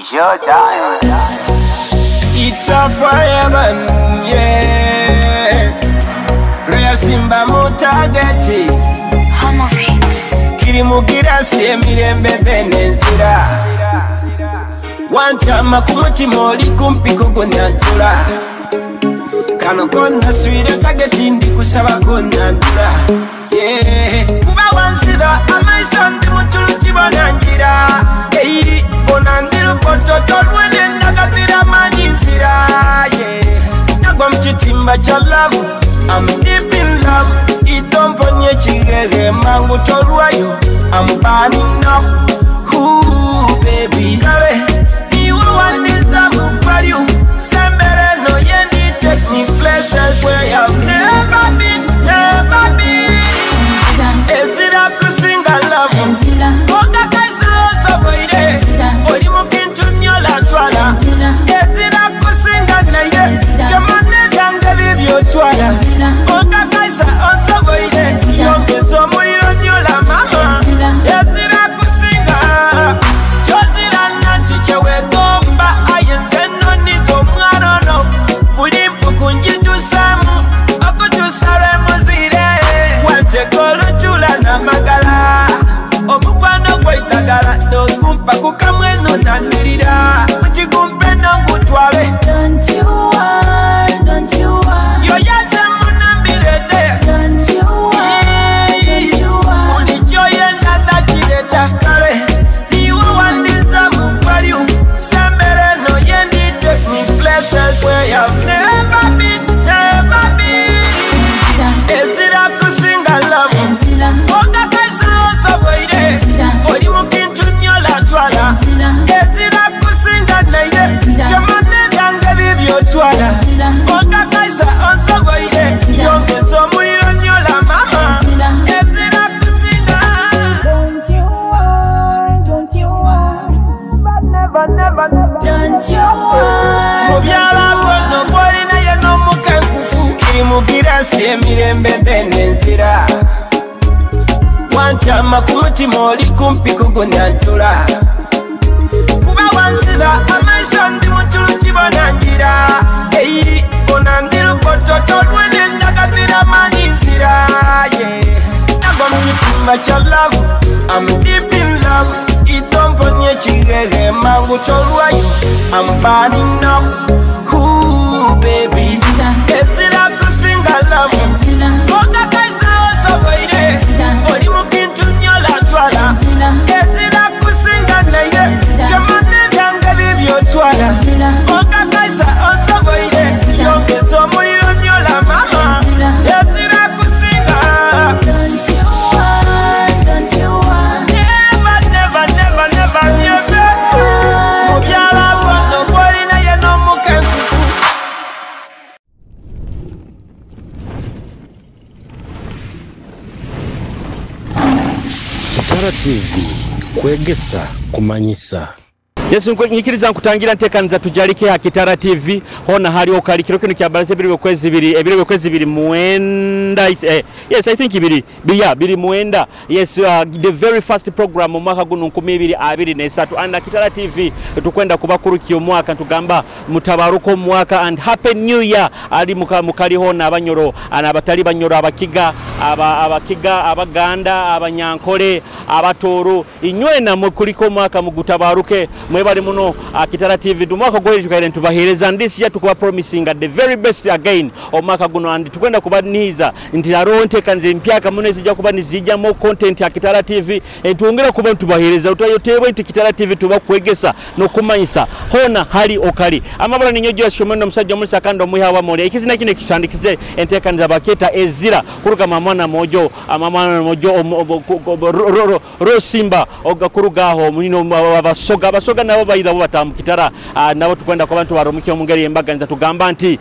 It's your time. It's a fireman, yeah. Real Simba Mutagati. Home of hits. Kirimugira Mirembe Benezira. One time Kumutima oli kumpi kugunyantula. Kano konna swire tagetindi kusaba kunyantula. Yeah. Kuba wansiba amaisha ndi mutulu kibanangira. Hey, onandiru pototo lwene ndakatira manizira. Yeah. Nagwa mchitimba cha love. I'm deep in love. Itomponye chigege mangu tolwayo. I'm burning up. Ooh, baby. Kale, you want this value. Sembere no yendi take me places where I've never been, never been. Is it up to sing a love? Oga kaisa so boide. Ori mukintu nyola twala. Is it up to sing a naye? Kamane ganga bibyo twala. Oga kaisa so boide. Yonge so muliro nyola mama. Is it up to sing a? Jozira nanti chewe gomba ayenze no nizo mwarono. Mulimpu kunjitu samu. Akutu sare muzire. Wante kolu chula na magala. Omukwano gwaitagala. No kumpa kukamweno nanirira. Muchikumpe no mutwale. Don't you want, don't you want? Yo yaze munambirete. Don't you want, don't you want? Ulichoye nanda chileta kale. You want this value. Sembere no yendi take me places where I've never been, never been. Is it up to sing a love? Oga kaisa so boide. Ori mukintu nyola twala. Is it up to sing a naye? Kamane ganga bibyo twala. Oga kaisa so boide. Yonge so muliro nyola mama. Is it up to sing a? Don't you want, don't you want? Never, never, never. Don't you want? Mubyala bono bwali naye n'omukenkufu kirimugira Mirembe Benezira. Wankyama ku mutima oli kumpi kugunyantula. Kuba wansiba amaisha ndi mutulu kibanangira. Hey, onandiru pototo lwene ndakatira manizira. Yeah. Nagwa mukitimba cha love. I'm deep in love. Itomponye chigege mangu tolwayo. I'm burning up. Ooh, baby. Is it up to sing a love? Oga kaisa so boide. Ori mukintu nyola twala. Is it up to sing a naye? Kamane ganga bibyo twala. Oga kaisa so boide. Yonge so muliro nyola mama. Is it up to sing a? Don't you want, don't you want? Never, never, never, never, never. Mubyala bono bwali naye n'omukenkufu. Kitara TV, Kwegesa, Kumanyisa. Yesu nkiriza nkutangira ntekanza tujalike ha Kitara TV hona hali okalikiro kino kyabalase biri bekwezi biri muenda yes I think biri muenda yes the very first program mwaka guno 2023 and Kitara TV tukwenda kubakurukiyo mwaka tugamba mutabaruko mwaka and happy new year ali mukali hona abanyoro anabatali banyoro abakiga abaganda abanyankole abatoro inywena mukuliko mwaka mugutabaruke mwebali muno Kitara TV dumwaka gweli tukaile tubahereza ndisi ya tukuba promising at the very best again omwaka guno and tukwenda kubaniza ntilaronte kanze mpyaka muno zija kuba nizija mo content ya Kitara TV tuongera kuba tubahereza utayotebwe nti Kitara TV tuba Kwegesa no Kumanyisa hona hali okali amabala ninyojo ashomendo musajja mulisa kando muhawa mole ikizina kine kitandikize entekanza baketa ezira kuruka mamana mojo Rosimba ogakurugaho munino abasoga nabo bayida batamu Kitara nabo tukwenda kwa bantu baromukyo mungeri embaga nza tugamba nti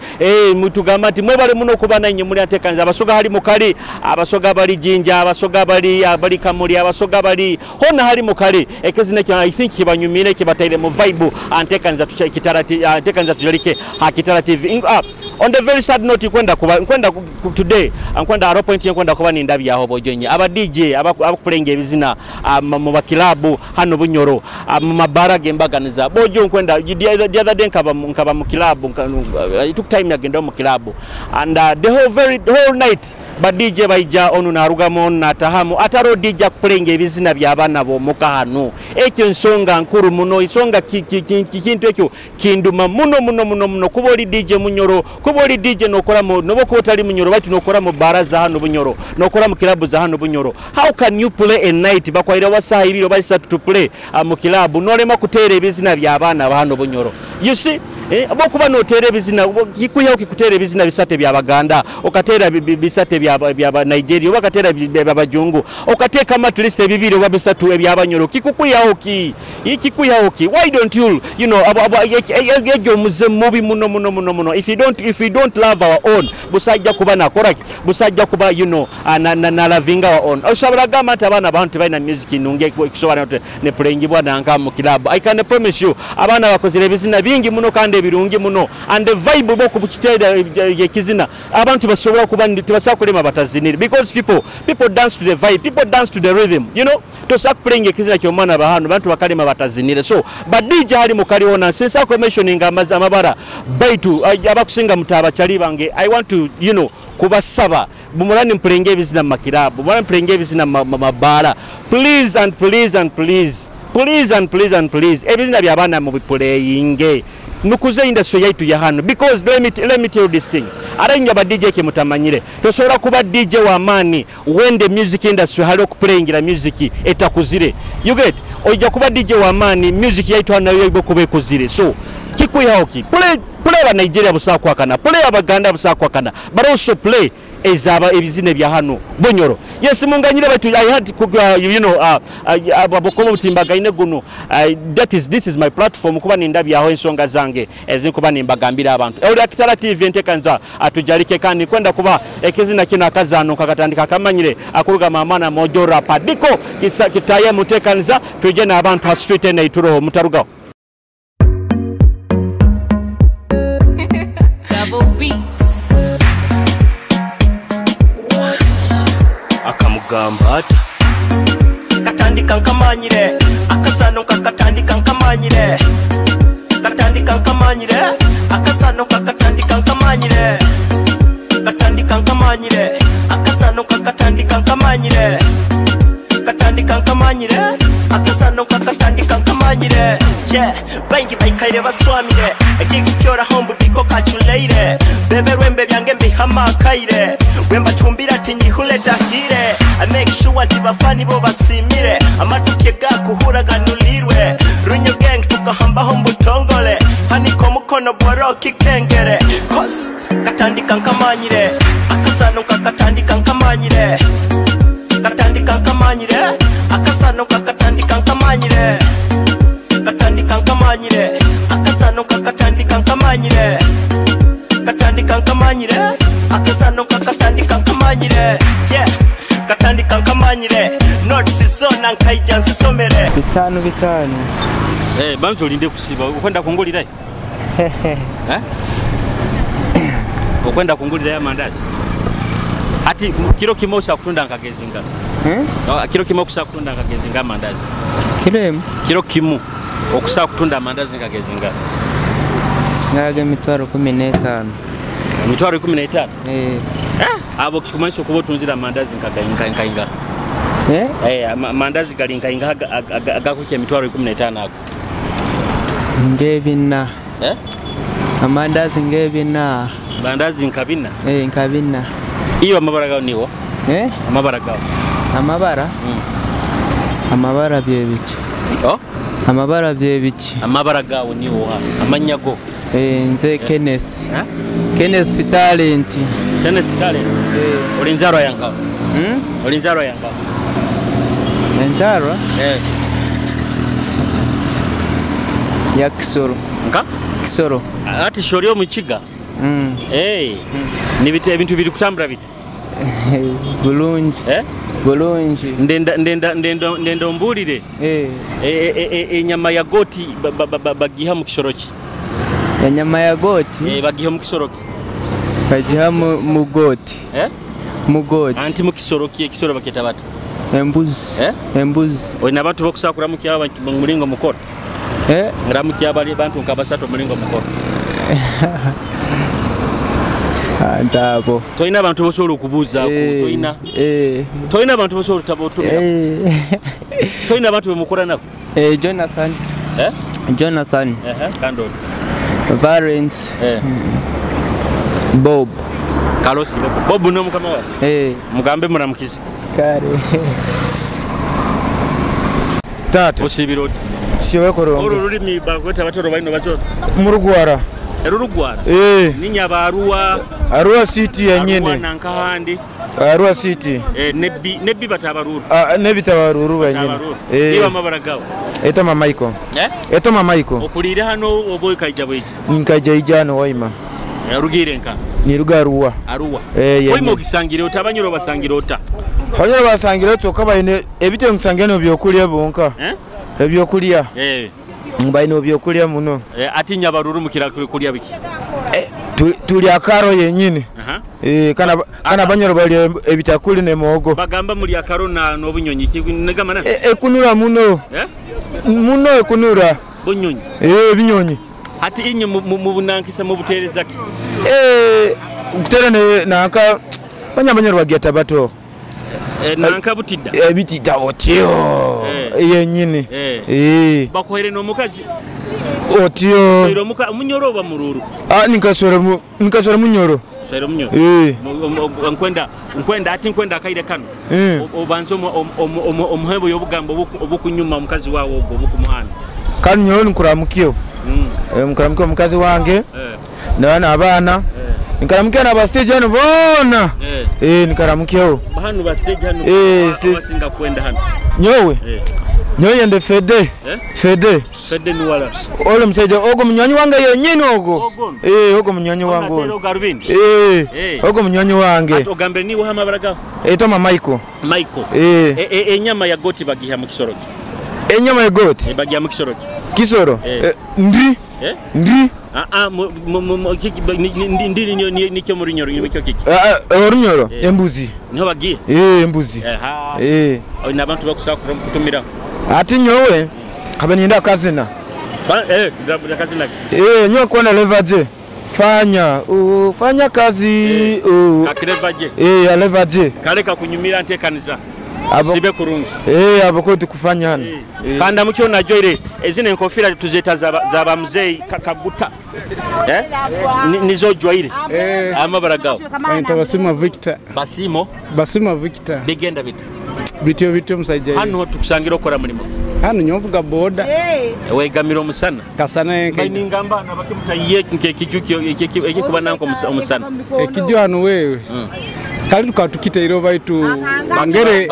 mutugamba nti mwebale muno kubana inye muri atekanza abasoga hali mukali abasoga bali jinja abasoga bali kamuli abasoga bali hona hali mukali ekizine kyo I think kibanyumire kibataire mu vibe antekanza tucha Kitara antekanza tujalike ha Kitara TV on the very sad note kwenda today ankwenda aro point kwenda kuba ni ndabi yaho bojonye aba DJ abakulenga ebizina mu bakilabu hano bunyoro mu mabara embaganiza bojo nkwenda the other day nkaba mu club it took time yagenda mu club and the whole night ba DJ baija onu na rugamo na tahamu ataro DJ kulenga ebizina by'abana bo mukahano ekyo nsonga nkuru muno isonga kintu ekyo kinduma muno kuboli DJ munyoro kuboli DJ nokora mu nobo ko tali munyoro bati nokora mu baraza hano bunyoro nokora mu club za hano bunyoro how can you play a night bakwaira wasaha ibiro bali to play mu club nolema kutera ebizina by'abana hano bunyoro you see abokuba notere ebizina kikuya okikutera ebizina bisate by'abaganda okatera bisate by'aba Nigeria okatera by'abajungu okateka matlist bibiri oba bisatu eby'abanyoro kikukuya oki why don't you know ejo muze mubi muno if you don't love our own busajja kuba nakora busajja kuba you know na lavinga our own oshabara gama tabana abantu baina music nunge kisobana ne playing bwana nka mu club I can promise you abana bakozere bizina bingi muno kandi birungi muno and the vibe boko bukitera yekizina abantu basobora kuba tibasakulema batazinira because people dance to the vibe, people dance to the rhythm, you know, to sak playing yekizina kyomana bahano bantu bakalema batazinira so but DJ ali mukaliona since I mentioning amabara baitu abakusinga mutaba chali bange I want to you know kubasaba bumulani mpulenge bizina makirabu bumulani mpulenge bizina mabara please ebizina byabana mu bipuleyinge nukuze industry yaitu ya hano because let me tell you this thing arenga ba DJ ke mutamanyire tosobola kuba DJ wa mani when the music industry hali okuplayingira music etakuzire you get oija kuba DJ wa mani music yaitu hano yoibo kube kuzire so kikuyaoki play ba Nigeria busakwakana play abaganda busakwakana but also play ezaba ebizine bya hano bunyoro yes munganyire batu I had you know abokolo butimbaga ine guno this is my platform kuba nindabi aho ensonga zange ezinkuba nimbagambira abantu euli Kitara TV ntekanza atujalike kandi kwenda kuba ekizina kino akazano kakatandika kamanyire akuruga mamana mojo rapa diko kitaye mutekanza tuje na abantu ha street ene ituro mutaruga Double beats. Akamugambata katandika nkamanyire akasano kakatandika nkamanyire katandika nkamanyire akasano kakatandika nkamanyire katandika nkamanyire akasano kakatandika nkamanyire katandika nkamanyire akasano kakatandika nkamanyire yeah bangi bayikaire baswamire ekikukyora hombu diko kachuleire bebe rwembe byange mbihama kaire wemba chumbira tinyihule dahire I make sure tibafani bo basimire amatuke gakuhura ganulirwe runyo gang tukahamba hombu tongole haniko mukono boroki kengere kos katandika nkamanyire akasano kakatandika nkamanyire katandika nkamanyire akasano kakatandika nkamanyire katandika nkamanyire akasano kakatandika nkamanyire katandika nkamanyire akasano kakatandika nkamanyire yeah katandika nkamanyire notes zona nkaija zisomere bitanu bantu linde kusiba ukwenda kungulira ukwenda kungulira ya mandazi ati kilo kimo cha kutunda nkagezinga kilo kimo kusa kutunda nkagezinga mandazi kilo kimo okusa kutunda mandazi nkagezinga ngage mitwaro 15 mitwaro 15 abo kikumanyisa kuba tunzira mandazi nkainga mandazi gali nkainga agakuke mitwaro 15 ako ngebina amandazi ngebina mandazi nkabina nkabina iyo amabara gawo niwo amabara gawo amabara byebiki amabara byebiki amabara gawo niwo amanyago nze Kenneth talent olinzaro yanga olinzaro yanga njaro ya Kisoro nka Kisoro ati shorio muchiga ni bintu biri kutambura bite bulungi bulungi ndenda mbulire enyama ya goti bagiha mu Kisoroki enyama ya goti bagiha mu Kisoroki bagiha mu goti mu goti anti mu Kisoroki Kisoro baketa bata embuzi oina abantu bokusakura mu kyaba mulingo mukoro Ngiramuki abali bantu nkabasatu mulingo mukoro. Antabo. Toina abantu bosobola okubuuza toina. Toina abantu bosobola tabotumira. Toina abantu bemukola nako. Jonathan. Jonathan. Kando. Valence. Bob. Carlos Bob no mukama wa. Mugambe muramukizi. Kare. Tatu. Osibiroti. Siwe korongo. Orurimi bagweta batoro baino bacho. Murugwara. Erurugwara. Ninya barua. Arua city ya nyene. Arua nankahandi. Arua city. Nebbi batabaruru. Nebbi tabaruru banyene. Niba mabaragawo. Eto mama iko. Eto mama iko. Okulira hano oboy kajabweji. Nkaja ijano waima. Rugire nka. Ni rugarua. Arua. Oimo gisangire otabanyiro basangire ota. Hanyoro basangire toka bayine ebite nsangene byokulya bonka. Ebyokulya. Mbayine byokulya muno. Ati nyabaruru mukira kulya biki. Tuli akaro yenyine. Kana banyoro bali ebitakuli ne mogo. Bagamba muri akaro na nobunyonyi kigama na. Kunura muno. Muno ekunura. Bunyonyi. Binyonyi. Ati inyo mubunankisa mubutereza ki. Kuterane nanka banyamanyoro bageta bato. Nanka butidda. Bitidda otio. Yenyine. Bakohere no mukazi. Otio. Soiro muka munyoro ba mururu. Nikasora munyoro. Soiro munyoro. Nkwenda ati nkwenda akaire kano. Obanzo omuhembo yobugambo obukunyuma mukazi wawo obukumuhana. Kanyo nkuramukiyo. Mukaramukiyo mukazi wange. Nabana abana. Nkaramukiyo na ba stage hano bona. Nkaramukiyo. Hano ba stage hano. Wasinga kwenda hano. Nyowe. Nyoye nde Fede. Fede nuwala. Ole mseja ogo munywanyi wange yenyine ogo. Ogo munywanyi wange. Ogo munywanyi wange. Atogambe ni wahama baraga. Eto mama Michael. Enyama ya goti bagiha mu kisoroki. Enyama ya goti bagiha mu kisoroki. Kisoro. Ndi. Ndi. Ndi ni cyo muri nyoro nyimikyo kiki. Orunyoro embuzi. Niho bagiye. Embuzi. Oina abantu bakusakura kutumira. Ati nyowe kabanyenda kazina. Kazina. Nyowe kona levaje. Fanya kazi. Kakirevaje. Alevaje. Kale kakunyumira ntekaniza. Sibe kurungi. Abako tukufanya hano. Kanda mukyo na joire ezine enkofira tuzeta zaba muzei kakaguta. Nizo joire. Amabaragawo. Enta Basimo Victor. Basimo Victor. Bigenda bita. Bityo musajja. Hano tukusangira okora mulimo. Hano nyovuga boda. Wegamiro musana. Kasana yenke. Bayingamba nabakimuta ye nkekijukyo ekikuba nanko omusana. Ekijjo hano wewe. Kali tukatukite iro baitu ngere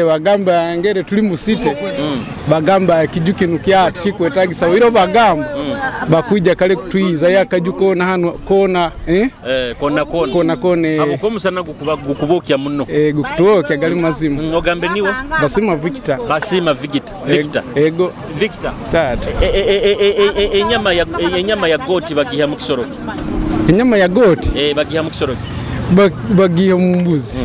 bagamba ngere tuli musite bagamba kijuke nukia tukikwetagisa iro bagamba bakuja kale kutwiza yakajuko na hano kona kona abo musana gukubokya munno gukutoka gali mazimu nogambe niwo Basima Victor Ego Victor tata enyama ya goti bagiha mu kisoroki enyama ya goti bagiha mu kisoroki bagiye mumbuzi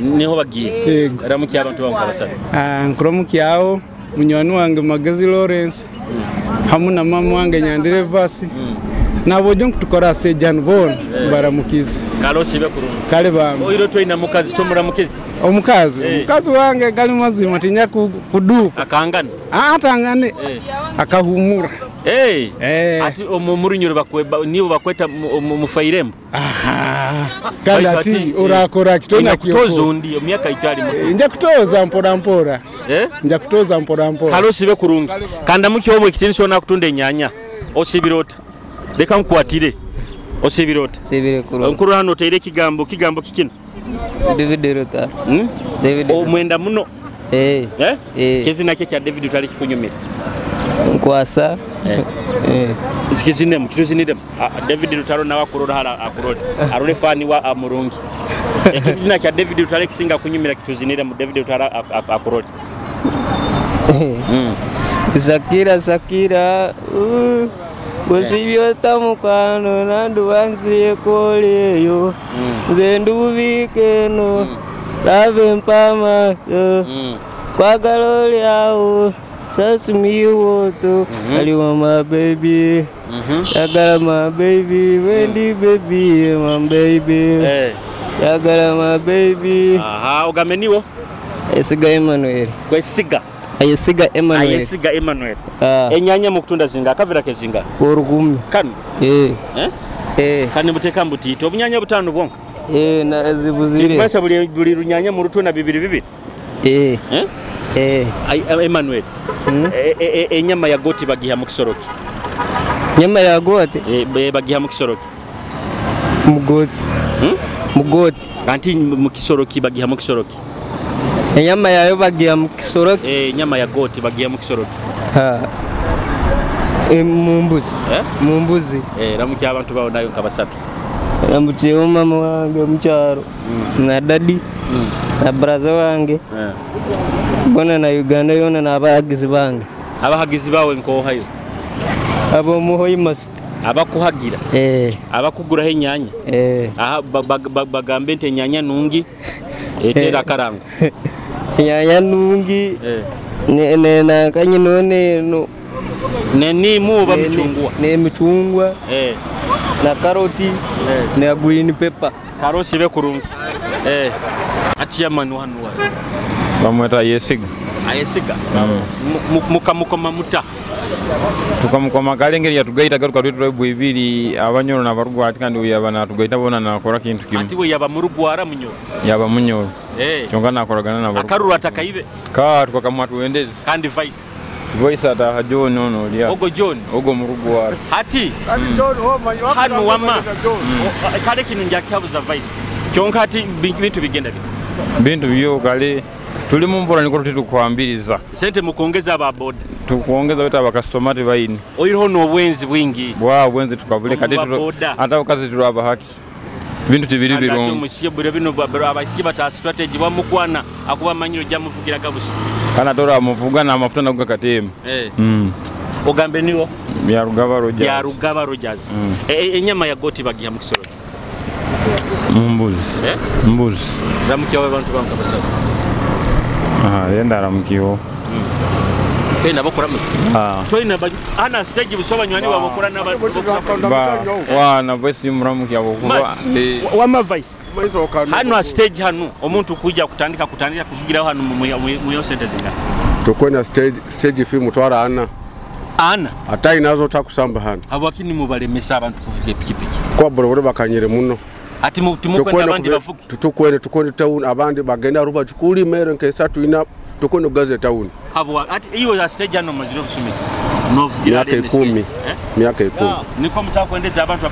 niho bagiye ramuki abantu bankabasana nkuramuki aho munywani wange Magazi Lawrence hamuna mama wange Nyandere Vasi nabo jonk tukora sejanu bon baramukiza Carlos ibe kurungu kale bamwe oiro toina mukazi tomuramukiza omukazi wange gali mazima tinya kuduka akangana atangane akahumura ati omumurunyoro nibo bakweta mufairembo kale ati urakora kitona kutoza undi emyaka icyari mu nje kutoza mpora nje kutoza mpora Carlos ibe kurungu kanda mukyo obwe kitini shona kutunda enyanya osibirota leka nkwatire osibirota Sibire kurungu nkuru hano teire kigambo kikino David Rota omwenda muno kizina kye kya David utali kikunyumira nkwasa kizinemu kituzinidem David Rutaro nawa kurora hala akurode arole fani wa amurungi kizina kya David utali kisinga kunyumira kituzinidem David Rutaro akurode Shakira Bosibyo tamukano nandu wanziye koleyo Zendu vikeno Lave mpama Kwa galoli yao That's me woto. Ali wa my baby. Yagala my baby. Wendy baby my baby. Yagala my baby. Aha, ugameniwo? Ayesiga Emmanuel. Kwesiga. Ayesiga Emmanuel. Ayesiga Emmanuel. Enyanya mukutunda zinga akavira kezinga. Orugumi. Kanu. Kani muteka mbutito obunyanya butano bwonka. Na zibuzire. Kwesa buli runyanya mu rutuna bibiri. Emmanuel. Enyama ya goti bagiha mu kisoroki. Nyama ya goti? Bagiha mu kisoroki. Mugoti. Kanti mu kisoroki bagiha mu kisoroki. Enyama yayo bagiha mu kisoroki? Nyama ya goti bagiha mu kisoroki. Mumbuzi. Ramuki abantu bawo nayo nkabasatu. Ramuki mama wange mukyaro. Na daddy. Na brother wange. Bona na Uganda yona na abahagizi bange. Abahagizi bawe nko hayo. Abo muhoyi must. Abakuhagira. Abakugura he nyanya. Aha bagambe nte nyanya nungi. Etera karango. Nyanya nungi. Ne na kanyino no. Neni muba mchungwa. Ne mchungwa. Na karoti. Na green pepper. Karosi be kurungi. Atia manu hanu wa. Bamweta Ayesiga. Ayesiga. Mukama muta. Tukamukoma kalengeri yatugaita garuka rwitwa bwibiri abanyoro na barugu atikandi uyabana tugaita bona nakora kintu kimwe. Ati we yaba murugwara munyoro. Yaba munyoro. Chonga nakoragana na barugu. Akaruru atakaibe. Ka tukamwatu wendezi. Kandi vice. Voice ata hajo no lia. Ogo John. Ogo murugwara. Ati. John hanu wama. Kale kinunja kyabuza vice. Chonga ati bintu bigenda bite. Bintu byo kale tuli mumbora niko tukwambiriza. Sente mukuongeza ababoda. Tukuongeza weta abakastomati bayini. Oyiriho no bwenzi bwingi. Bwenzi tukabule kati ata ukazi turaba haki. Bintu tibiri birongo. Ati musiye bure bino abasiye bata strategy bamukwana akuba manyiro jamuvugira gabusi. Kana tora amuvuga na amafuta na gukatema. Ogambe niwo? Ya Rugaba Rogers. Ya Rugaba Rogers. Enyama ya goti bagiha mu kisoro. Mbuzi. Mbuzi. Ramukiwa abantu bankabasaba. Yenda ramukiwo. Tena bakora mu. Tena ana stage busoba nywani babokora na voice muramuki abokuba wama vice hano stage hano omuntu kujja kutandika kuvugira hano mu center zinga tukwena stage film twara ana atai nazo takusamba hano abakini mubalemesa abantu kuvuga pikipiki kwa boroboro bakanyere muno ati mukwenda abandi bavuga tukwene town abandi bagenda ruba chukuli mere nkesatu ina tukwene gaze town habo ati hiyo stage hano maziro busumiki miaka 10 miaka 10 niko mtaka kuendeza abantu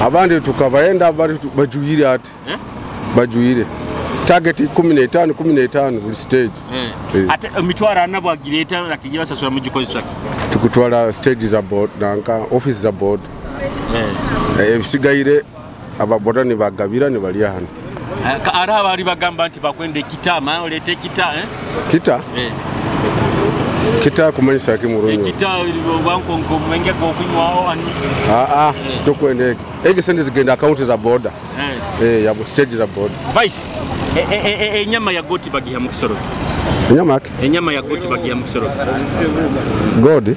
abandi tukabaenda abandi bajuire ati bajuire target 15 buli stage ate mitwara nabo agireta nakijiba sasura mugikozesa tukutwala stage za board nanka office za board ebisigaire ababoda ni bagabira ni bali hano ara bari bagamba nti bakwende kitama olete kita kita kumanyisa kimurunyo kita banko mwenge ko kunywao ani tukwende sende zigenda account za boda ya stage za boda vice nyama ya goti bagiha mu kisoro nyama ya goti bagiha mu kisoro godi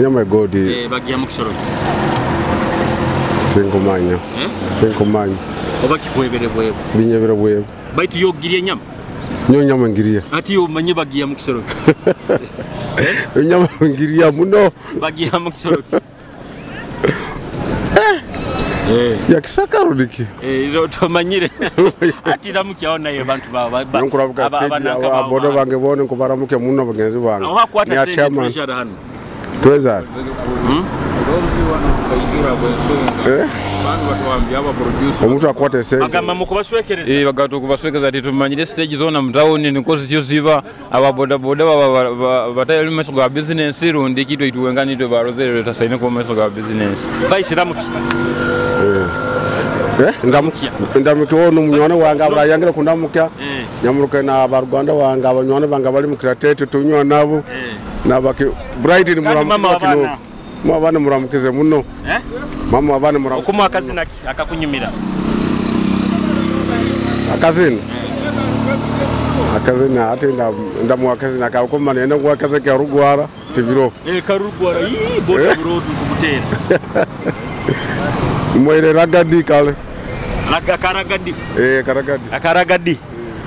nyama ya godi bagiha mu kisoro tenkomanya obaki kwebere bwebo binyebere bwebo baitu yogiriye nyama nyama ngiriye ati yo manye bagiya mu kisoro nyama ngiriye muno bagiya mu kisoro ya kisaka rudiki to manyire ati ramukyaona ye bantu baba nkurabuka stage abodo bange bone ko baramuke muno bagenzi bange ya chairman tweza omuntu akwate sente bagamba mukubaswekereza bagato kubaswekeza ati tumanyire stage zona mtauni nikozi cyo ziba ababoda boda batayali meso ga business rundi kitwe ituwengani to barozere tasaine ko meso ga business vice ramuki ndamuki wono munywana wanga abayangira kundamukya nyamuruka na abarwanda wanga abanywana banga bali mu kratete tunywa nabo nabaki bright ni muramuka mwa bana muramukize muno mama abana muramuka okuma akazina akakunyumira akazina akazina ate ndamu akazina kakoma nenda kwa akazina karugwara tibiro karugwara boda road kukutera mwere ragadi kale karagadi karagadi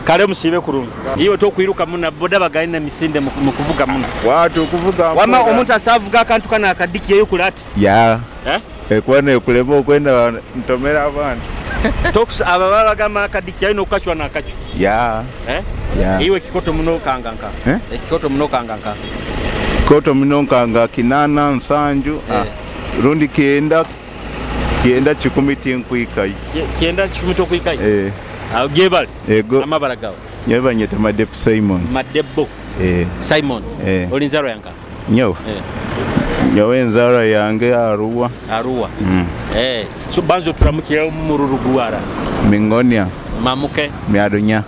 kale musibe kurunga iyo to kwiruka muna boda bagaina misinde mu kuvuga muna watu kuvuga wama omuntu asavuga akantu kana akadiki yeyo kulati ya kwane kulemo kwenda ntomera abana toks ababala gama akadiki yeyo nokachwa na akacho ya iwe kikoto muno kanganka kikoto muno kanganka koto muno kanga kinana nsanju rundi kienda chikumiti nkuikai kienda chikumiti nkuikai Gebal. Ego. Amabara gawo. Nyeba nyete Madep Simon. Madebo. Simon. Olinzaro yanka. Nyo. Nyowe nzaro yange Arua. Arua. So banzo turamukiye mu rurugwara. Mingonia. Mamuke. Miadunya.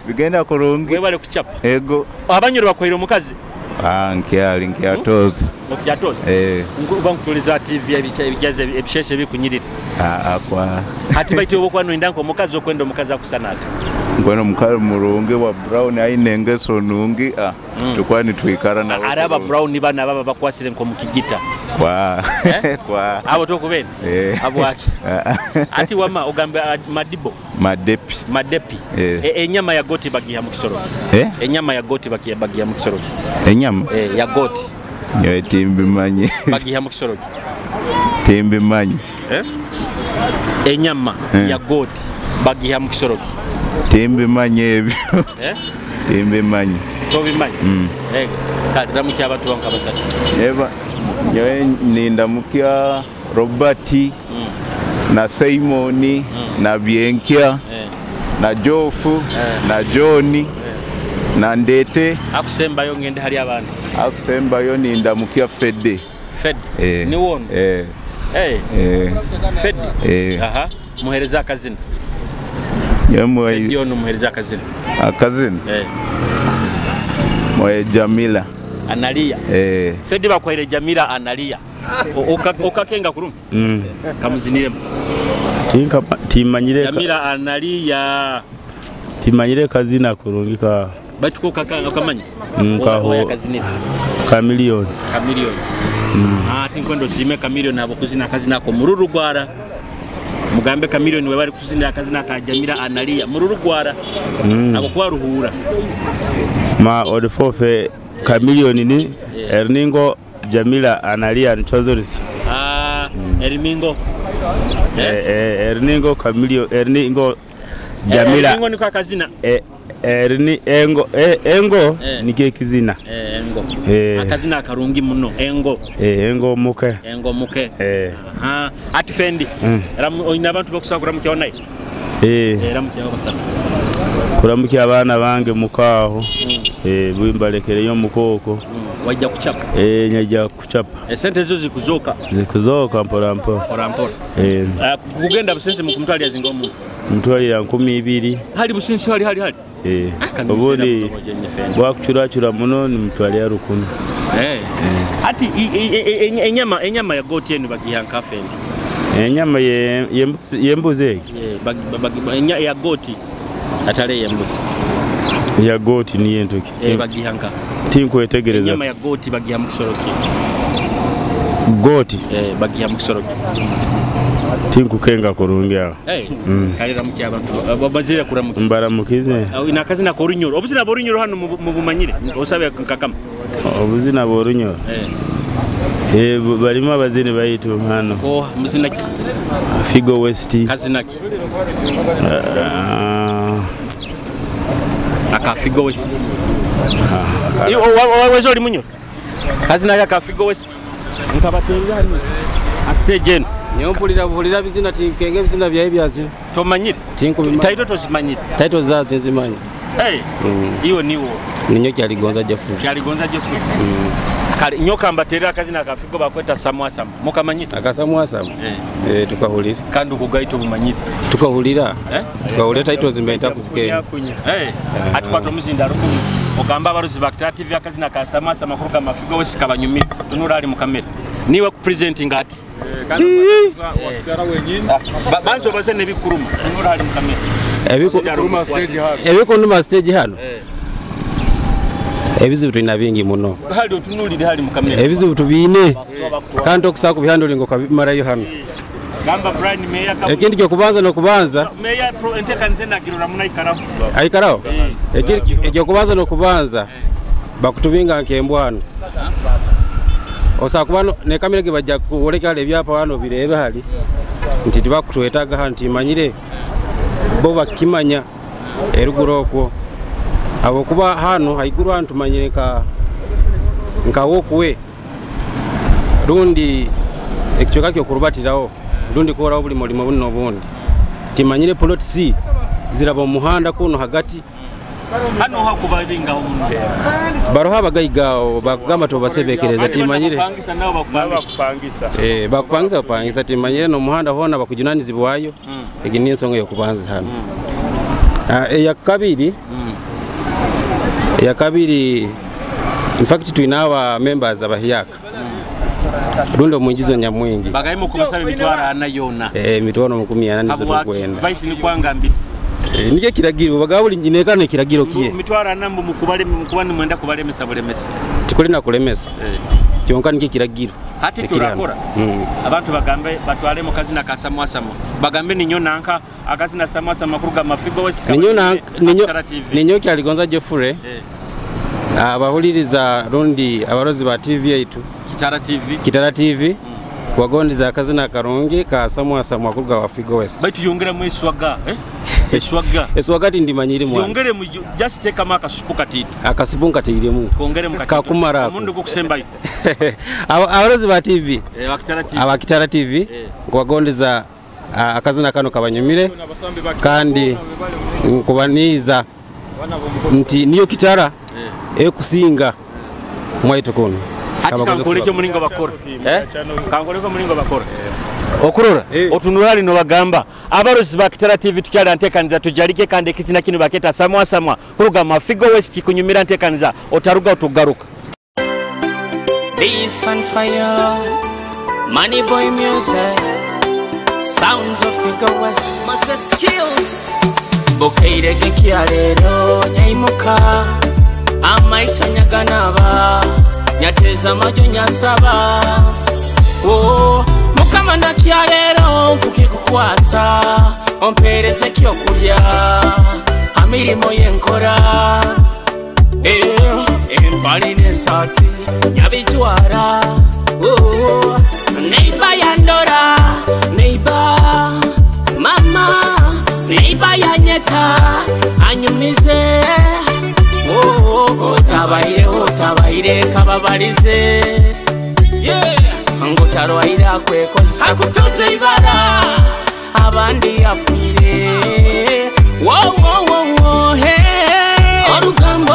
Bigenda kurungi. Webale kuchapa. Ego. Abanyuru bakoyira mukazi. Nkiatozi. Okiatozi. Nguba nkutuliza TV ebijaze ebisheshe bikunyirira. Akwa. Hati baite obokwano indanko mukazi okwenda mukazi akusanata. Ngono mukali murungi wa Brown ainenge sonungi tukwani twikara na araba Brown bana baba bakwasire nko mukigita. Kwa. Abo tokubeni. Abo aki. Ati wama ogambe Madepi. Enyama ya goti bagiha mukisoro. Enyama ya goti bagiha mukisoro. Enyama ya goti. Nyo timbi manyi. Bagiha mukisoro. Timbi manyi. Enyama ya goti bagiha mukisoro. Timbi manyi ebyo. Timbi manyi. Tobi manyi. Kati ramuki abantu bankabasatu. Eba nyowe nindamukia Robert na Simoni na Bienkia na Jofu na Johnny na Ndete akusemba yo ngende hari abandi akusemba yo nindamukia Fede ni won Fede aha muhereza akazina yemwe yo no muhereza akazina moye Jamila Analia Fede bakwaire Jamila Analia okakenga kurumba kamuzinire timanyire Jamila Analia timanyire kazina kurungika batuko kamanyi nkaho kazinira kamilioni tinkwendo sime kamilioni abo kuzina kazina ko mururugwara mugambe kamilioni we bari kuzina kazina ka Jamila Analia mururugwara abo kwaruhura ma odefofe kamilioni ni erningo Jamila Analia nchozorisi Erningo Erningo kamilio Erningo Jamila Erningo ni kwa kazina engo nike kizina engo akazina akarungi muno engo muke ati fendi oyina abantu bakusakura mu kyona ramukya basaka kuramukya abana bange mukaho bwimbalekere yo mukoko wajja kuchapa nyajja kuchapa sente zo zikuzoka mpora kugenda busense mu kumtwali azingomu mtwali ya 12 hali busense hali obundi bwakuchurachura muno ni mtwali ya 10 ati enyama ya goti enu bagihanka fendi enyama yembuze ya goti atale yembuze ya goti ni yentoki bagihanka tinkwetegereza enyama ya goti bagiha mukisoroki goti bagiha mukisoroki tinkukenga kurungi aho kalira muki abantu babazira kuramuki mbaramukize ina kazina ko runyoro obuzina bo runyoro hano mu bumanyire osabe kakama obuzina bo runyoro barimo abazini bayitu hano muzina ki Figo West kazina ki aka Figo West wezo oli munyo kazina ya Figo West nkabaterera hano stage Nyompulira bizina tinkenge bizina bya byazina tomanyire taito tozimanyire taito za tezimanya iyo niwo ninyo kyaligonza jefu kali nyoka mbaterera kazina ka Figo bakweta samwasama mukamanyire akasamwasama tukahulira kandi kugaito bumanyire tukahulira taito zimbeta kuzike atupatwa muzinda rukumi ogamba baruzi baktative akazina ka samwasama kuruka mafigo wesi kabanyumira tunura ali mukamera niwe ku presenting ati banzo basene bikuruma nura hali mukamera ebikunuma stage hano ebizibu tulina bingi muno hali otunulire hali mukamera ebizibu tubine kandi okusaba kubihandulingo kabimarayo hano gamba Brian meya kabu ekindi kyokubanza nokubanza meya pro entekanze nagirora munayikaraho ayikaraho ekindi kyokubanza nokubanza bakutubinga nkembwa hano osakubano ne kamera ke bajja kuoleka le byapa hano birebe hali nti tibakutwetaga hano timanyire bo bakimanya eruguro okwo abo kuba hano haiguru hano tumanyire nka wokwe rundi ekyoka kyo kurubatirawo rundi kora buli mulimo bunno bundi timanyire plot C ziraba muhanda kuno hagati hano hakubabinga umuntu baroha bagaigawo bakugamba to basebekereza timanyire bakupangisa timanyire no muhanda hona bakujunanizibwayo egini nsonga yo kubanza hano ya kabiri in fact tuinawa members abahiyaka rundo munjizo nyamwingi bagayimo kubasabe mitwara anayona mitwara 18 nizo kwenda vice ni kwanga mbi nige kiragiro bagabuli njinekane kiragiro kiye mitwara nambu mukubale mukubani mwenda kubale mesa bulemesa tikoli na kulemesa kyonka nige kiragiro hati turakora abantu bagambe batwale mu kazina kasamwasamo bagambe ninyo nanka akazina samwasamo kuruga mafigo wesika ninyo kyaligonza jofure abahuliriza rundi abarozi ba TV yaitu Kitara TV wagondiza akazina karungi ka samwasamo kuruga wafigo west baitu yongera mu eswaga eswagati ndimanyiri mwana yongere mu just take amaka supuka titu akasipunka tiremu kongere mu kakumara mundu kukusemba iko abarozi ba TV Kitara TV wagondiza akazina kano kabanyumire kandi kubaniza nti niyo Kitara ekusinga mwaitu kono ati kankoleke mulingo bakora kankoleke mulingo bakora okurora otunulali no bagamba abarozi ba Kitara TV tukyala ntekanza tujalike kandi kisina kinu baketa samwa kuruga mafigo west kunyumira ntekanza otaruga otugaruka Peace and fire Money boy music Sounds of Figo West Master skills Bokeire gekialero nyaimuka Amaisha nyaganaba Nyateza majo nyasaba Mukama nakyalero kukikukwasa Ompereze kyokulya Amirimo yenkora Empali nesati Nyabijwara Neiba yandora Neiba Mama Neiba yanyeta Anyumize Otabaire kababalize Ngotarwaire akwekozesa akutoze ibara abandi afire wo hey orugambo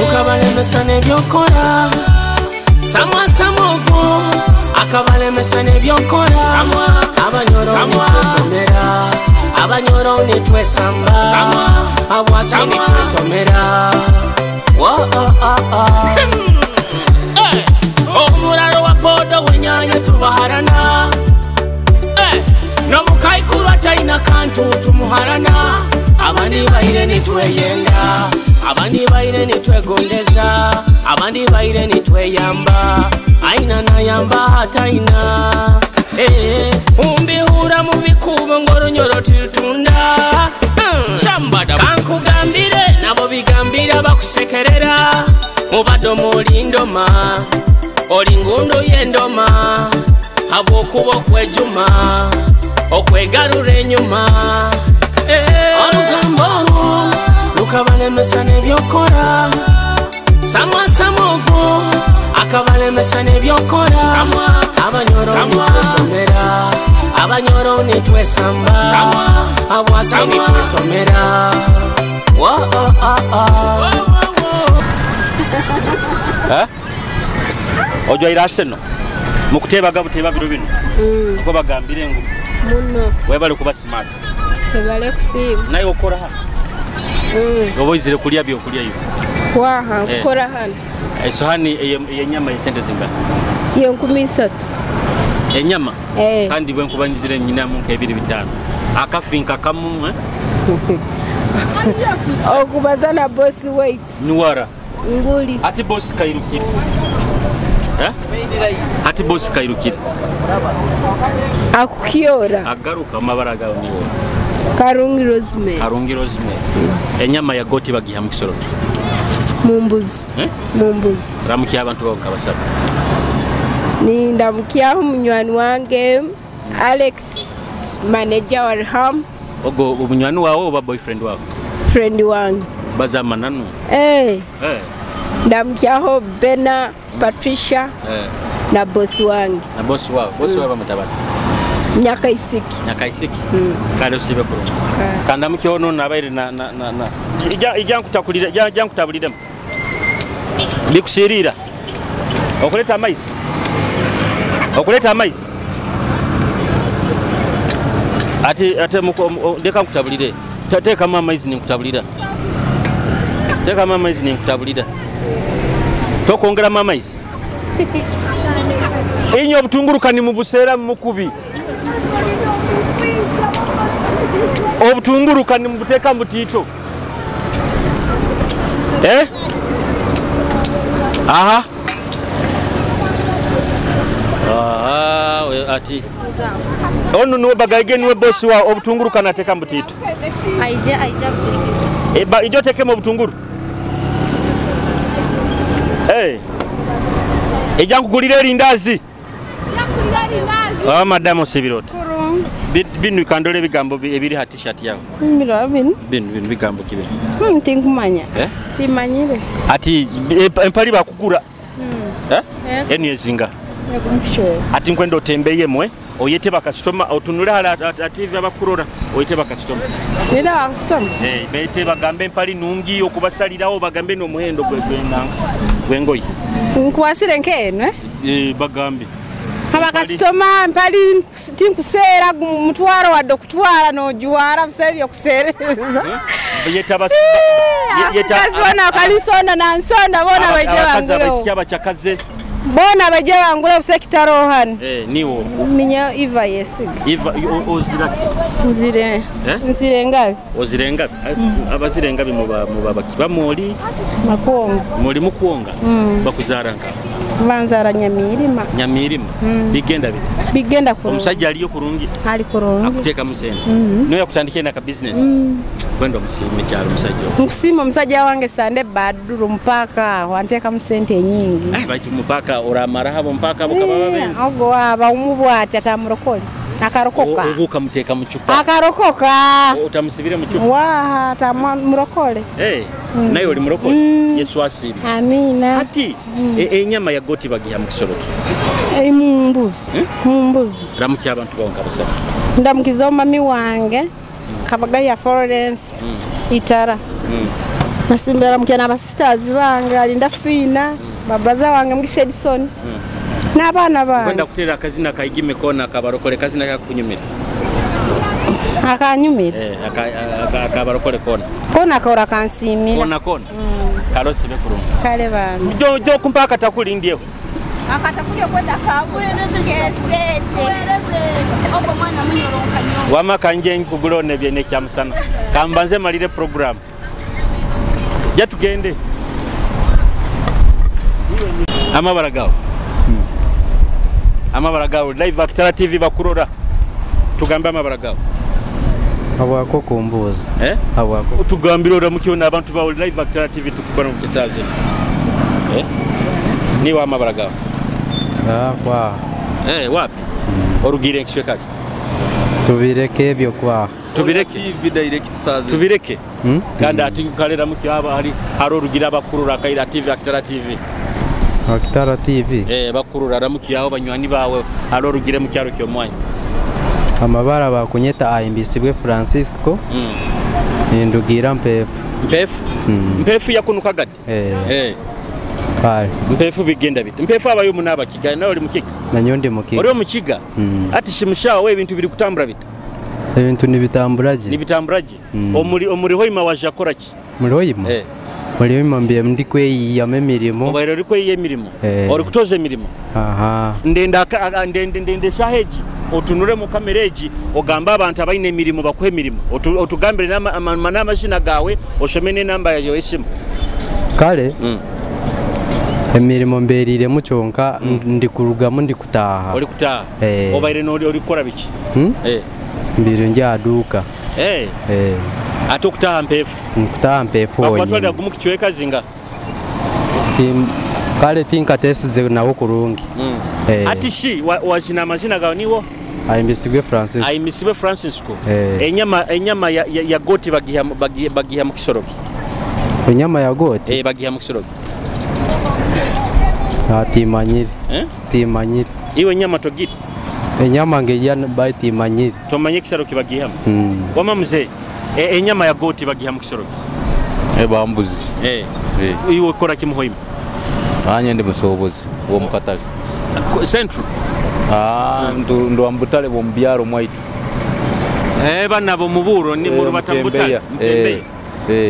ukabalemesa nebyokora samwasamogo akabalemesa nebyokora abanyoro nitwesamba abwasi nitwetomera omulalo wa podo wenyanya tubaharana nomukaikulu atalina kantu tumuharana abandi baire nitweyenda abandi baire nitwegondeza abandi baire nitweyamba aina nayamba ataina umbihura mu bikubo ngoronyoro tiltunda chambada kankugambire nabo bigambira bakusekerera mubado mulindoma olingundo yendoma abokubo kwejuma okwegarura enyuma olugambo lukabalemesa nebyokora samwasamogo akabalemesa nebyokora abanyoro nitwesamba abwasi nitwetomera ojo iraseno mukutebaga buteba biro bino uko bagambire ngo muno webale kuba smart sebale kusiba naye okora ha ngoboizire kulya byo kulya yo waha ukora hano eso hani yenyama yesente zinga iyo 13 Enyama. Kandi bwe nkubanyizire nyina mu nkebiri bitano. Akafinka kamu okubaza na boss weight. Nuwara. Nguli. Ati boss kairukira. Ati boss kairukira. Akukiora. Agaruka amabara gawo niwo. Karungi rosemary. Karungi rosemary. Enyama ya goti bagiha mu kisoro. Mumbuzi. Mumbuzi. Ramukiya abantu bakabasaba. Ni ndabukiyaho munywani wange Alex manager wa Reham. Ogo munywani wawe oba boyfriend wawe? Friend wange. Bazamana no? Ndabukiyaho Bena Patricia. Na boss wange. Na boss wawe. Boss wawe bamutabata. Nyakaisiki. Nyakaisiki. Kale usibe kurungi. Kanda mukyono nabaire na ijja nkutabulira. Bikusirira. Okuleta amaizi. Okuleta amaizi. Ate ndeka nkutabulire. Teeka mama amaizi ninkutabulira. Teeka mama amaizi ninkutabulira. Tokongera mama amaizi. Inyo obutungurukani mu buseera mukubi. Obutungurukani mu buteeka mbutito. Aha. Ati. Ono no bagage niwe boss wa obutunguru kana teka mbutito. Aija. Ijo teke mu butunguru. Ejangu kulire rindazi. Madam Osibirota. Binu kandole bigambo ebiri ha t-shirt yawe. Binu bigambo kibiri. Tinkumanya. Timanyire. Ati empali bakugura. Eni ezinga. Ati nkwenda otembeye mwe oyete bakastoma otunule hala TV abakurora oyete bakastoma. Nira bakastoma. Bete bagambe empali nungi okubasalirawo bagambe no muhendo gwengoyi. Nkwasire nkene? Bagambe. Abakastoma mpali tinkusera mutwaro wadde kutwara no juwara busebyo kusereza. Yeta basi bona kalisonda na nsonda bona baje bangulo. Abasikia bachakaze. Bona baje bangulo busekitaro hano. Niwo. Ninya Iva yesiga. Iva ozira. Nzire ngabe? Ozire ngabe? Abazire ngabe mu bakiba moli makongo. Moli mukuonga. Bakuzaranga. Banzara nyamirima. Nyamirima. Bigenda bite? Bigenda ko. Omusajja aliyo kurungi. Ali kurungi. Akuteka musende. No yakutandike na ka business. Kwenda musime cyaro musajja. Musimo musajja wange sande baduru mpaka wanteka musente nyingi. Bachi mpaka oramara habo mpaka bukaba benzi. Ogo aba umubwati atamurokoli. Akarokoka. Ubuka muteka mucupa. Akarokoka. Utamusibire mucupa. Wa atamurokole. Nayo oli murokole. Yesu asibi. Amina. Ati enyama ya goti bagiha mukisoroki. Mumbuzi. Ramukya abantu bonka basaba. Ndamukiza mami wange. Kabaga ya Florence. Kitara. Nasimbera mukena aba sisters bange alinda fina. Babaza wange mukishe Edison. N'abana bange. Kwenda kutera akazina kayigime kona kabarokole kazina kakunyumira. Akanyumira. Akabarokole kona. Kona akora kansimira. Kona. Karosi bekurunga. Kale bana. Jo kumpaka takulindieho. Akatakuye kwenda kabu. Kesete. Obo mwana munyoronka nyo. Wama kanje nkugulone byene kyamusana. Kambanze malire program. Jatugende. Amabaragawo. Amabaragawo live Kitara TV bakurora. Tugambe amabaragawo. Abwako kumbuza. Abwako. Tugambira oramukiona abantu ba live Kitara TV tukubona mu kitaze. Ni wa amabaragawo. Kwa. Wapi? Orugire nkishwe kaki. Tubireke byo kwa. Tubireke TV direct saze. Tubireke. Kandi ati kalera mukyaba hari harorugira abakurura kaira TV Kitara TV. Kitara TV. Bakurura ramukiyaho banywani bawe harorugire mu cyaro cyo mwanya. Amabara bakunyeta ayimbisibwe Francisco. Ndugira mpefu. Mpefu yakunuka gadi. Bye. Mpefu bigenda bite. Mpefu abayo munaba kiga nawe oli mukiga. Nanyondi mukiga. Ori mukiga. Ati shimushawo we ibintu biri kutambura bite. Ibintu nibitamburaje. Nibitamburaje. Omuri hoima waje akora ki? Muri hoima. Oli mambye ndi kweyiya emirimo. Obaire ori kweyiya emirimo. Ori kutoza emirimo. Aha. Ndende shaheji otunure mu kamera egi ogamba abantu abayine emirimo bakuhe emirimo otugambire n'amazina gawe oshome n'enamba yayo esimu. Kale emirimo mberiremu kyonka ndi kurugamu ndi kutaha. Oli kutaha. Obaire no oli kukora biki? Mbiri njyaduka. Ate okutaha mpeefu. Nkutaha mpeefu wonyine. Akwatwalira gumu kichweka zinga. Kale tinkatesize nawo kurungi. Ati shi wazina amazina gawe niwo? Aimbisibwe Francisco. Aimbisibwe Francisco. Enyama ya goti bagiha mu kisoroki. Enyama ya goti? Bagiha mu kisoroki. Timanyiri. Timanyiri. Iwe nyama togiti? Enyama ngeya bai timanyiri. Tomanye kisoroki bagiha. Wama mzee. Enyama ya goti bagiha mu kisoroki. Bambuzi. Iwe kora kimuhoima. Anye ndi musobozi wo mukatale. Central. Ndo ambutale bo mbyaro mwaitu. Bana bo muburo ni mu batambutale mtembeye.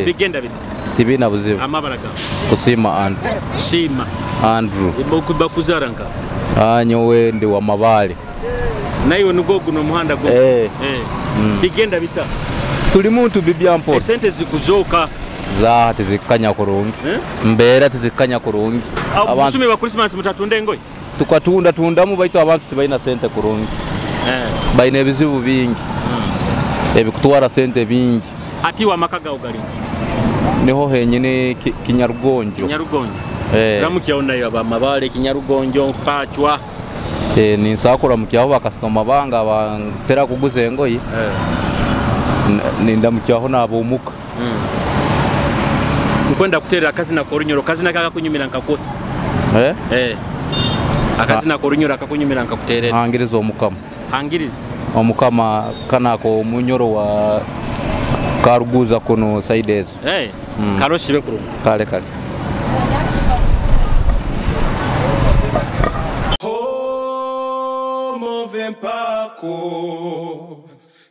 Bigenda bita. Tibina buzibu. Amabaraga. Kusima Andrew. Sima Andrew. Ibokuba kuzaranka. Nyowe ndi wa mabale. Nayo nugogu no muhanda go. Bigenda bita. Tuli muntu bibyampo. Sente zikuzoka. Za tizikanya kurungi. Mbera tizikanya kurungi. Abantu ba Christmas mutatunde ngoyi. Tukatunda mu baitu abantu tibaina sente kurungi. Baina ebizibu bingi. Ebikutwara sente bingi. Ati wa makaga ugali. Niho henyine Kinyarugonjo. Kinyarugonjo. Ramukyaona yaba mabale Kinyarugonjo pachwa. Ni nsakura mukyaho bakastoma banga bantera kuguze ngoyi. Ninda mukyaho nabo umuka. Nkwenda kutera akazi na korunyoro kazi na kaka kunyumira nkakota. Akazi na korunyoro akakunyumira nkakuterera. Hangiriza omukama. Hangiriza. Omukama kanako munyoro wa karuguza kuno saidezo. Karoshibe kuru. Kale. Home of Empako,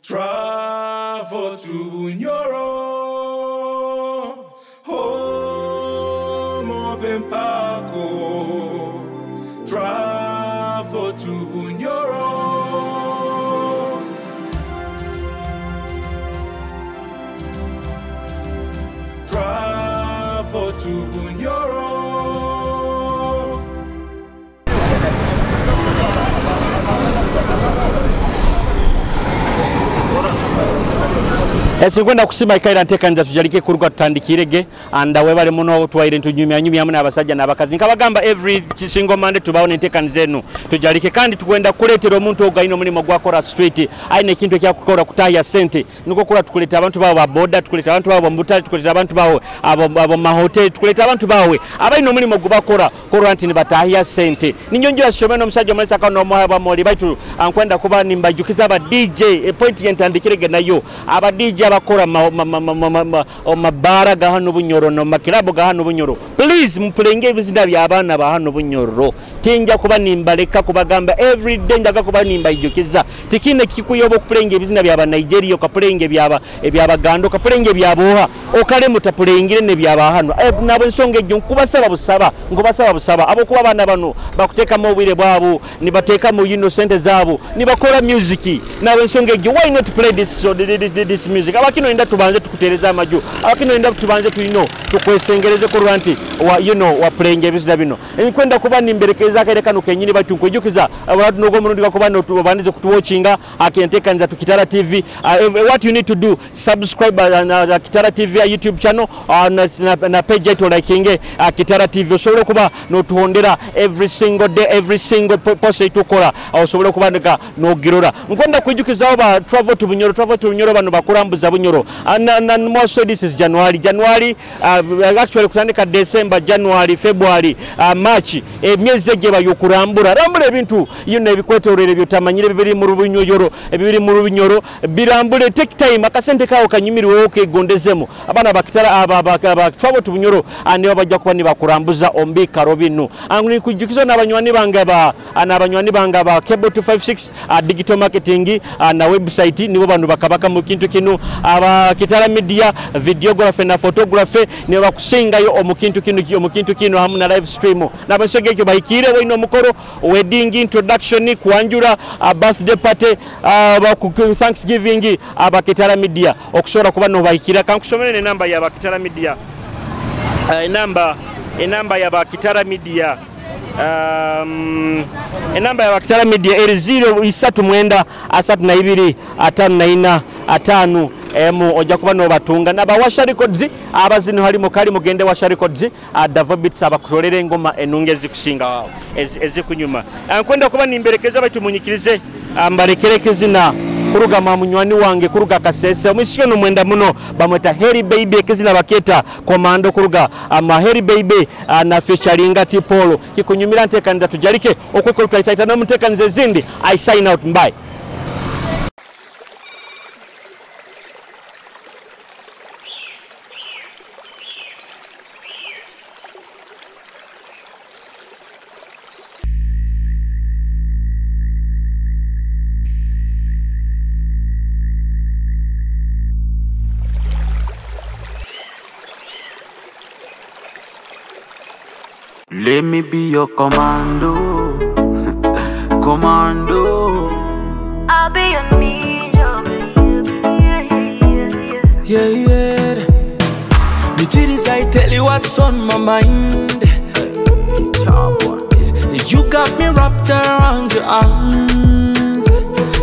travel to Bunyoro. Home of Empako, travel to Bunyoro. Travel to Bunyoro. Kwenda kusima ikaira ntekanza tujalike kuruka tutandikirege anda webale muno twaire tunyumya amuna abasajja n'abakazi nkabagamba every single Monday tubaone ntekanza zenu tujalike kandi tukwenda kuletera omuntu ogaino mulimo gwakora street aine kintu ekyakukora kutaya sente niko kula tukuleta abantu bawo boda tukuleta abantu bawo mbutali tukuleta abantu bawo abo mahotel tukuleta abantu bawe abaino mulimo gubakora koranti ni batahia sente ninyonjo ashomeno musajja mulesa kana omwaba moli baitu ankwenda kuba nimbajukiza aba DJ point yentandikirege nayo aba DJ abakora mabara ga hano Bunyoro no makirabo ga hano Bunyoro please mupulenge bizina by'abana ba hano Bunyoro tinja kuba nimbaleka kubagamba every day ndaga kuba nimbajukiza tikine kikuyobo kupulenge bizina by'aba Nigeria kapulenge by'abagando kapulenge by'aboha okale mutapulengire ne by'aba hano nabo nsonge jyo kubasaba busaba abo kuba bana bano bakuteka mu bwire bwabo nibateka mu innocent zabo nibakora music nabo nsonge jyo why not play this music abakino enda tubanze tukutereza amaju abakino enda tubanze tuino tukwesengereze ku rwanti wa pulenge bizina bino kwenda kuba nimberekeza kale kanu kenyini batunkujukiza abantu nogo murundi kuba no tubanze kutuwatchinga akentekanza tu Kitara TV what you need to do subscribe na Kitara TV YouTube channel na page yetu like Kitara TV osobole kuba no tuhondera every single day every single post itukora osobole kuba no girora nkwenda kujukiza oba travel to Bunyoro bano bakurambuza Bunyoro and more so this is January actually kutandika December January February March emyezi gye bayokurambura rambura ebintu yino ebikwetorere byotamanyire bibiri mu Bunyoro birambule take time akasente kawo kanyimiriwe okegondezemo abana bakitara aba travel to Bunyoro ane bajja kuba ni bakurambuza ombika robino anguni kujukizo n'abanywanyi banga ba Cable 256 digital marketing na website nibo bantu bakabaka mu kintu kino aba Kitara Media videographer na photographer ne bakusingayo omukintu kino hamu na live stream nabasoge ekyo bayikire boino mukoro wedding introduction kuanjura birthday party Thanksgiving aba Kitara Media okushora kuba no bayikira kankusomere ne namba ya Kitara Media enamba ya Kitara Media enamba ya Kitara Media 039 32 54 5 oja kuba no batunga naba washa records abazino halimo kali mugende washa records Davo Beats abakurolere ngoma enunge zikusinga wao ezikunyuma kwenda kuba nimberekeza baitu munyikirize mbarekerekeze na kuruga mamunywani wange kuruga Kasese mwisho no mwenda muno bamweta Heri Baby ekizina baketa komando kuruga Heri Baby na featuring Tipolo kikunyumira ntekanda tujalike okwe tutaita no mutekanze zindi I sign out bye. Let me be your commando, commando. I'll be your ninja, baby. Yeah. The things I tell you what's on my mind. You got me wrapped around your arms.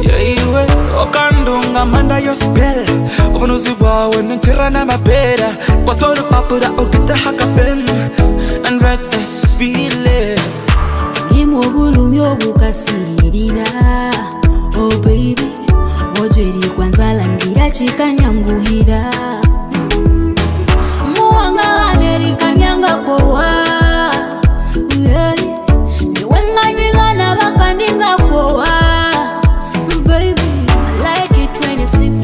Yeah. Okandunga manda your spell. Obanuziwa when tirana mapera. Kwatoro papura okita hakapen. And wreck this feeling. Imobulu yobukasirira. Oh baby, wojeri kwanza langira chikanyanguhira. Muwanga Amerika nyanga kowa. Yeah, ni wenga nyingana bakandinga kowa. Baby, I like it when you sing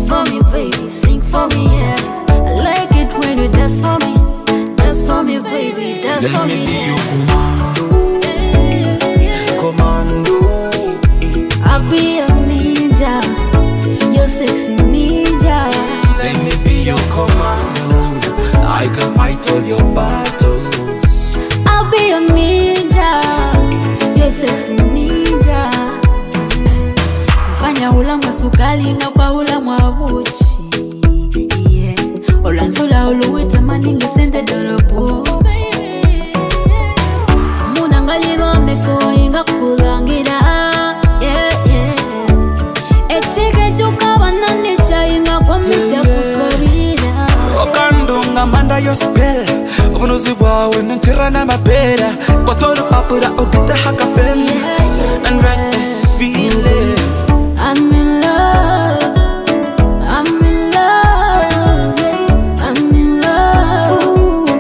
for me, baby, sing for me, yeah. I like it when you dance for me. Dance for me, baby, dance for me, yeah. Commando. I'll be a ninja, your sexy ninja. Let me be your commando. I can fight all your battles. I'll be a ninja, your sexy ninja. Fanya ula masukali na kwa ula mwabuchi. Yeah, olanzula uluwita maninga sente dorobuchi. Munangaliro meso inga kulangira. Yeah. Etike tuka wanane chaina kwa mitia kusarira. Okandunga manda your spell. Obanuziwa when tirana mapera. Kwatoro papura okita hakapen. And wreck this feeling. I'm in love. I'm in love. I'm in love.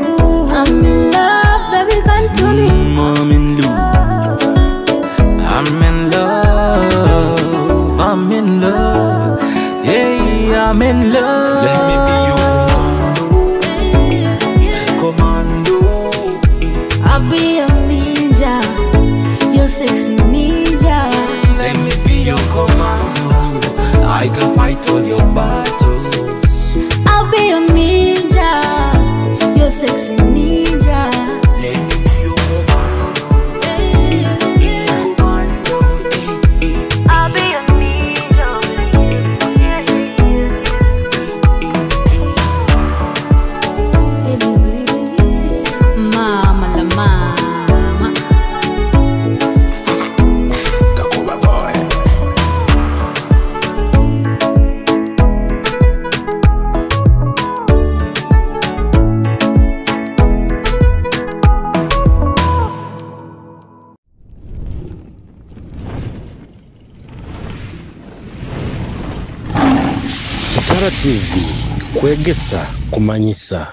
I'm in love. Baby, come to me. I'm in love. I'm in love. I'm in love. Hey, I'm in love. Let me be your commando. I'll be a ninja, your sexy ninja. Let me be your commando. I can fight all your battles. I'll be a ninja, your sexy ninja. Let me be your commando. I'll be a ninja. Baby. Mama la mama. Kitara TV, Kwegesa, Kumanyisa.